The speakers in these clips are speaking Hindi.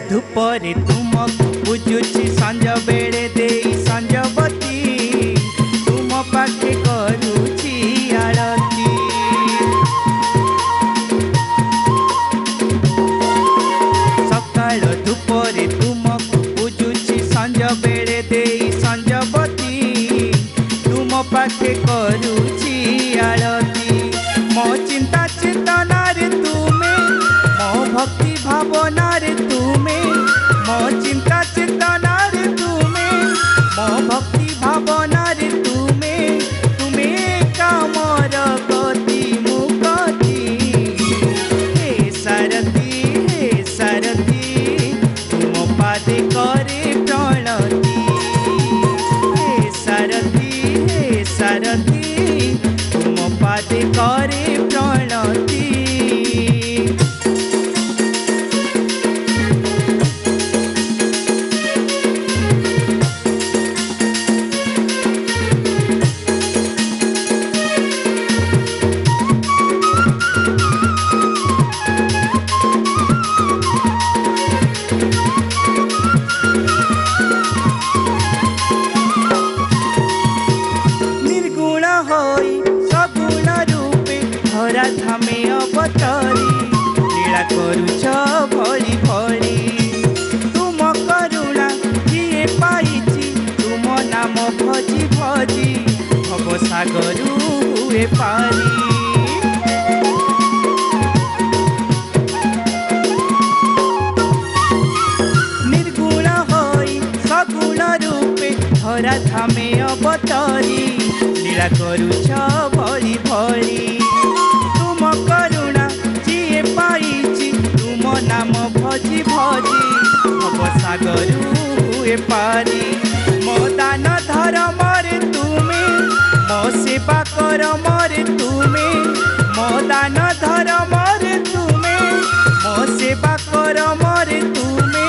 धूपरे तुमको पूजुछि संज बेले देई संजबती तुम पाखे करूछि आरती। सकाळ धूपरे तुमको पूजुछि संज बेले देई संजबती तुम पाखे करूछि आरती। मो चिंता चेतना रे तुमे मो भक्ति भावना रे तुमे मो चिंता चेतना रे तुमे मो भक्ति भावना रे तुमे तुमे कामर गति मुक्ति। हे सारथी तुम पादे करे प्रणति। हे सारथी तुम पादे करे प्रणति। धामे अवतरी लीला करुछ भरी भरी तुम करुणा किए पाइछि तुम नाम भजी भजी भव सागरु हुए पारी। निर्गुण होई सगुण रूपे धरा धामे अवतरी लीला करुछ भरी भरी करुणा जिए पाइछि तुम नाम भजी भजी भव सागरु हुए पारी। मो दान धर्म रे तुमे मो सेवा कर मरे तुमे मो दान धर्म रे तुमे मो सेवा कर मरे तुमे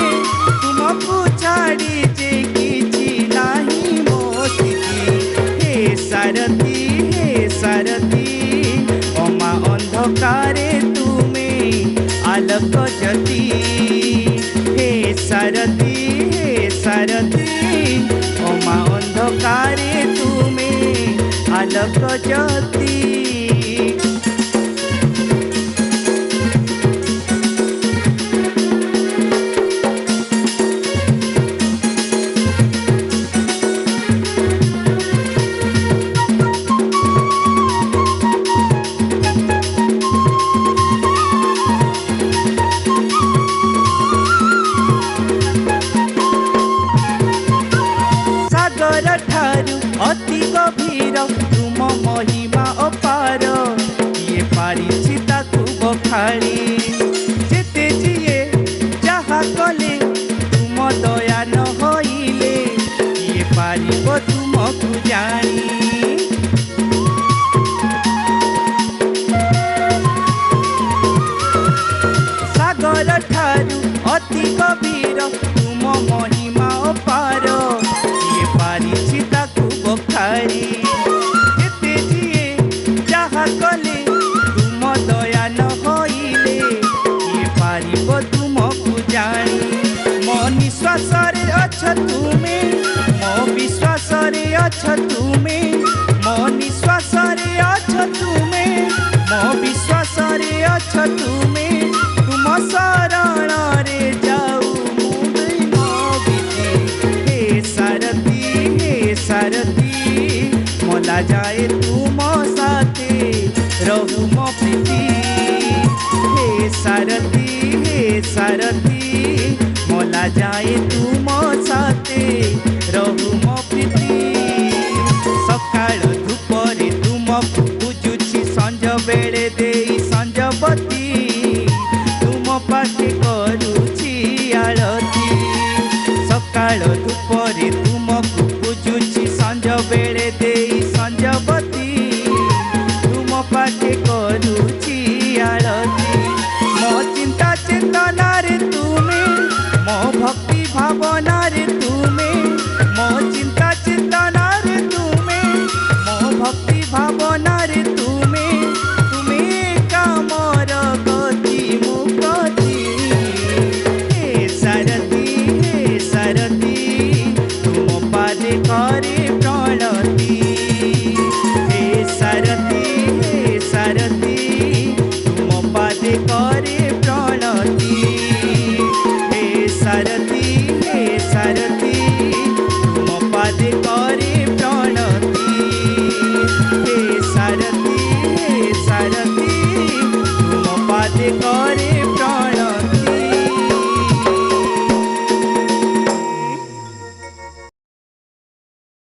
तुमको छाड़ी जे किछि नाही मो स्थिति। हे सारथी अमा अंधकारे तुमे आलोक ज्योति। हे सारथी अमा अंधकारे तुमे आलोक ज्योति। अति गभीर तुम महिमा अपार किए पारिछि ताकु बखाणी। जेते जिए जहा कले तुम दया न होइले किए पारिब तुमको जानी। सागर ठारू अति गभीर तुम महिमा अपार किए पारिछि जेते जिए जहा कले तुम दया न होइले किए पारिब तुमको जानी। मो निश्वास रे अछ तुमे मो विश्वास रे अछ तुमे मो निश्वास रे अछ तुमे मो विश्वास रे अछ तुमे तुम शरण रे जाऊ मुंडई न बीती। हे सारथी मोला जाए तुम साथे रहु मो प्रीति। हे सारथी मोला जाए तुम साथे रहु मो प्रीति। सकाळ धूपरे तुमको पूजुछि संज बेले देई संजबती तुम पाखे करूछि आरती। सकाळ धूपरे तुमको पूजुछि संज बेले देई संजबती तुम पाखे करूछि आरती। मो चिंता चेतना रे तुमे मो भक्ति भावना रे तुमे मो चिंता चेतना रे तुमे मो भक्ति भावना रे तुमे तुमे कामर गति मुक्ति। हे सार से कर